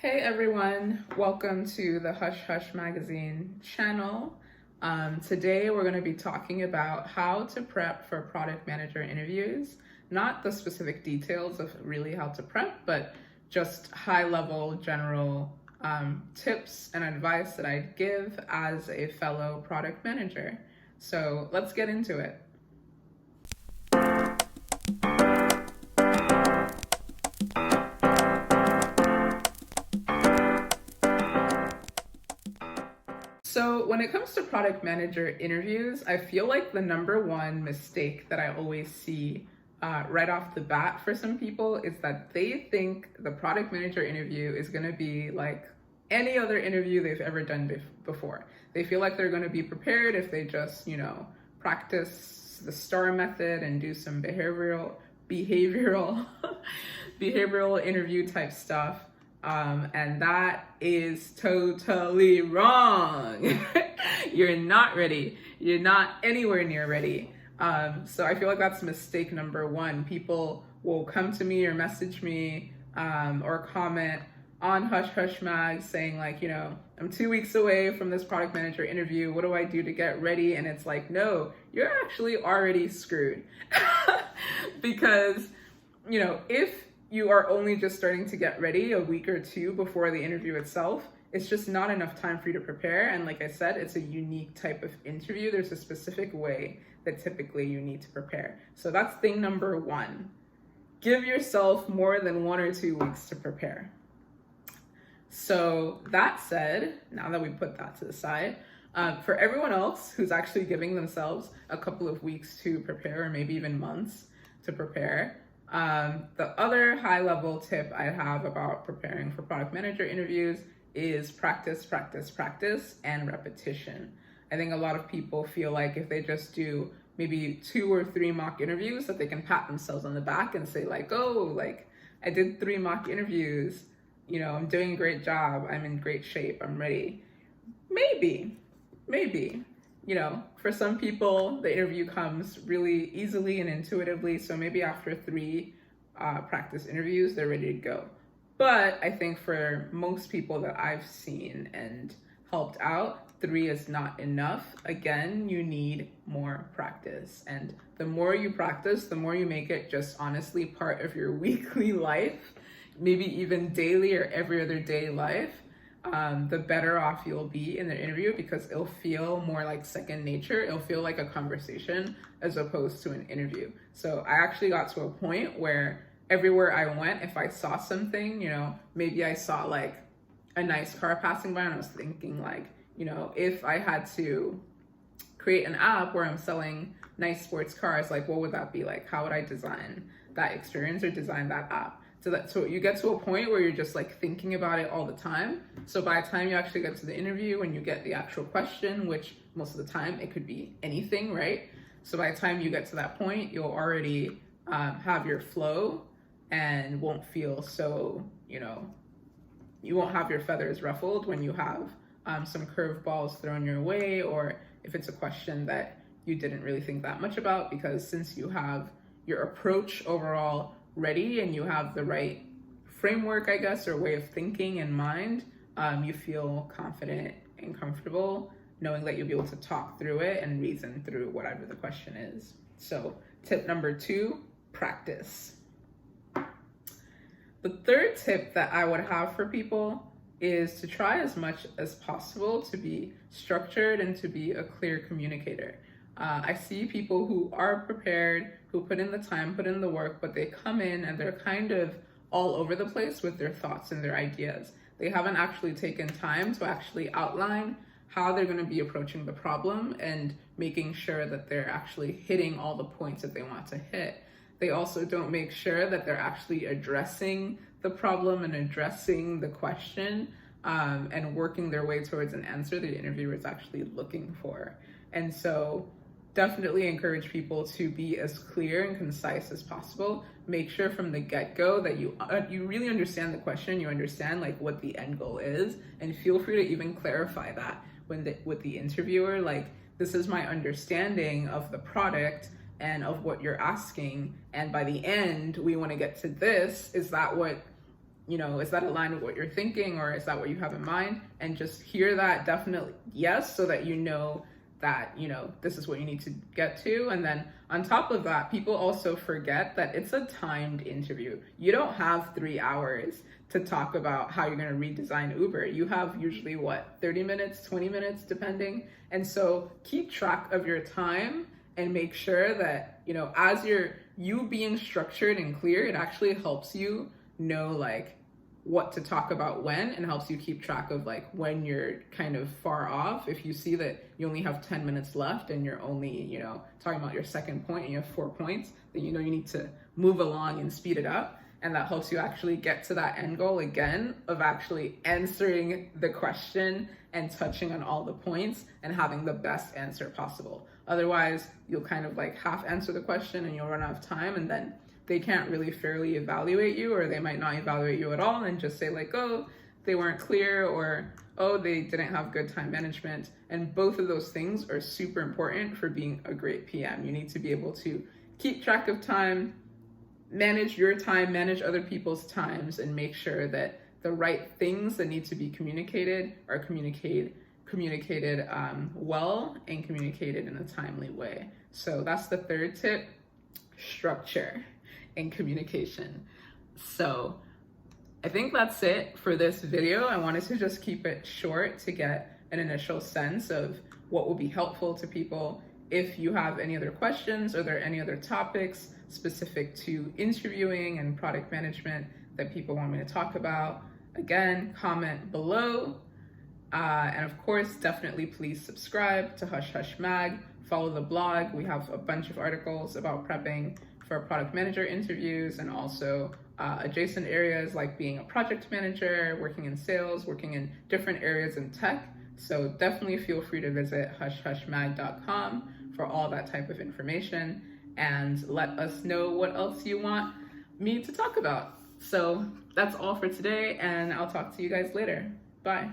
Hey everyone, welcome to the Hush Hush Magazine channel. Today we're going to be talking about how to prep for product manager interviews. Not the specific details of really how to prep, but just high level general tips and advice that I'd give as a fellow product manager. So let's get into it. So when it comes to product manager interviews, I feel like the number one mistake that I always see right off the bat for some people is that they think the product manager interview is going to be like any other interview they've ever done before. They feel like they're going to be prepared if they just, practice the STAR method and do some behavioral behavioral interview type stuff. And that is totally wrong. You're not ready. You're not anywhere near ready. So I feel like that's mistake number one. People will come to me or message me or comment on Hush Hush Mag saying like, I'm 2 weeks away from this product manager interview. What do I do to get ready? And it's like, no, you're actually already screwed. Because, if you are only just starting to get ready a week or two before the interview itself, it's just not enough time for you to prepare. And like I said, it's a unique type of interview. There's a specific way that typically you need to prepare. So that's thing number one. Give yourself more than 1 or 2 weeks to prepare. So that said, now that we put that to the side, for everyone else who's actually giving themselves a couple of weeks to prepare, or maybe even months to prepare, the other high level tip I have about preparing for product manager interviews is practice, practice, practice, and repetition. I think a lot of people feel like if they just do maybe 2 or 3 mock interviews that they can pat themselves on the back and say like, oh, like I did 3 mock interviews, I'm doing a great job, I'm in great shape, I'm ready. Maybe, for some people, the interview comes really easily and intuitively. So maybe after 3 practice interviews, they're ready to go. But I think for most people that I've seen and helped out, 3 is not enough. Again, you need more practice. And the more you practice, the more you make it just honestly part of your weekly life, maybe even daily or every other day life. The better off you'll be in the interview because it'll feel more like second nature. It'll feel like a conversation as opposed to an interview. So I actually got to a point where everywhere I went, if I saw something, maybe I saw like a nice car passing by and I was thinking like, if I had to create an app where I'm selling nice sports cars, like what would that be like? How would I design that experience or design that app? So you get to a point where you're just like thinking about it all the time. So by the time you actually get to the interview and you get the actual question, which most of the time it could be anything, right? So by the time you get to that point, you'll already have your flow and won't feel so, you won't have your feathers ruffled when you have some curveballs thrown your way, or if it's a question that you didn't really think that much about, because since you have your approach overall ready and you have the right framework, I guess, or way of thinking in mind, you feel confident and comfortable knowing that you'll be able to talk through it and reason through whatever the question is. So tip number 2, practice. The third tip that I would have for people is to try as much as possible to be structured and to be a clear communicator. I see people who are prepared, who put in the time, put in the work, but they come in and they're kind of all over the place with their thoughts and their ideas. They haven't actually taken time to actually outline how they're going to be approaching the problem and making sure that they're actually hitting all the points that they want to hit. They also don't make sure that they're actually addressing the problem and addressing the question and working their way towards an answer the interviewer is actually looking for. And so definitely encourage people to be as clear and concise as possible. Make sure from the get-go that you really understand the question, you understand like what the end goal is, and feel free to even clarify that with the interviewer, like, this is my understanding of the product and of what you're asking, and by the end we want to get to this. Is that what is that aligned with what you're thinking, or is that what you have in mind? And just hear that definitely yes, so that that this is what you need to get to. And then on top of that, people also forget that it's a timed interview. You don't have 3 hours to talk about how you're going to redesign Uber. You have usually 30 minutes, 20 minutes, depending. And so keep track of your time and make sure that, as you being structured and clear, it actually helps you know what to talk about when, and helps you keep track of when you're kind of far off. If you see that you only have 10 minutes left and you're only, talking about your second point and you have 4 points, then you need to move along and speed it up. And that helps you actually get to that end goal again of actually answering the question and touching on all the points and having the best answer possible. Otherwise, you'll kind of half answer the question and you'll run out of time, and then they can't really fairly evaluate you, or they might not evaluate you at all and just say oh, they weren't clear, or oh, they didn't have good time management. And both of those things are super important for being a great PM. You need to be able to keep track of time, manage your time, manage other people's times, and make sure that the right things that need to be communicated are communicated well and communicated in a timely way. So that's the third tip: structure and communication. So I think that's it for this video. I wanted to just keep it short to get an initial sense of what will be helpful to people. If you have any other questions, or there are any other topics specific to interviewing and product management that people want me to talk about, again, comment below. And of course, definitely please subscribe to Hush Hush Mag, follow the blog. We have a bunch of articles about prepping for product manager interviews, and also adjacent areas like being a project manager, working in sales, working in different areas in tech. So definitely feel free to visit hushhushmag.com for all that type of information, and let us know what else you want me to talk about. So that's all for today, and I'll talk to you guys later. Bye.